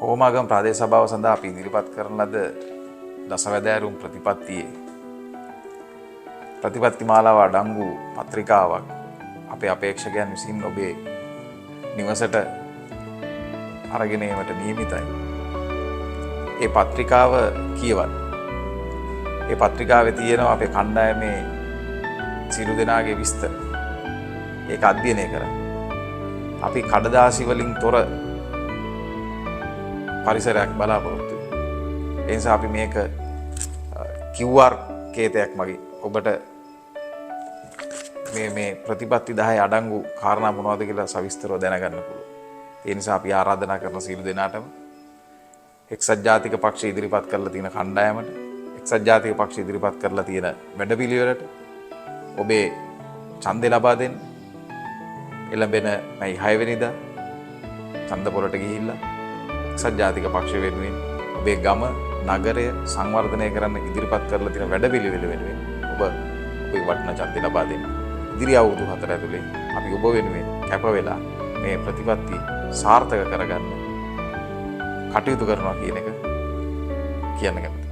ඕමාගම ප්‍රාදේශ සභාව සඳහා අපි ඉදිරිපත් කරන ලද දසවැදෑරුම් ප්‍රතිපත්තියේ ප්‍රතිපත්ති මාලාව අඩංගු පත්‍රිකාවක් අපේ අපේක්ෂකයන් විසින් ඔබේ නිවසට අරගෙන ඒමට නියමිතයි. ඒ පත්‍රිකාව කියවන්න. ඒ පත්‍රිකාවේ තියෙනවා අපේ කණ්ඩායමේ සියලු දෙනාගේ විස්තර. ඒක අධ්‍යයනය කරන්න. අපි කඩදාසි වලින් තොර පරිසරයක් බලාපොරොත්තු වෙනවා. ඒ නිසා අපි මේක QR කේතයක් මගින් ඔබට මේ ප්‍රතිපත්ති 10 අඩංගු කාරණා මොනවද කියලා සවිස්තරව දැනගන්න පුළුවන්. ඒ නිසා අපි ආරාධනා කරන සියලු දෙනාටම එක්සත් ජාතික පක්ෂ ඉදිරිපත් කරලා තියෙන කණ්ඩායමට, එක්සත් ජාතික පක්ෂ ඉදිරිපත් කරලා තියෙන වැඩපිළිවෙලට ඔබේ ඡන්දය ලබා දෙන්න. එළඹෙන මේ 6 වෙනිදා ඡන්ද පොලට ගිහිල්ලා එක්සත් ජාතික පක්ෂ වෙනුවෙන් ඔබේ ගම, නගරය සංවර්ධනය කරන්න ඉදිරිපත් කරලා තියෙන වැඩපිළිවෙල වෙනුවෙන් ඔබ ඔබේ වටිනා ඡන්දය ලබා දෙන්න. ඉදිරි අවුරුදු 4 ඇතුලේ අපි ඔබ වෙනුවෙන් කැප වෙලා මේ ප්‍රතිපත්ති සාර්ථක කරගන්න කටයුතු කරනවා කියන එක කියන්න කැමතියි.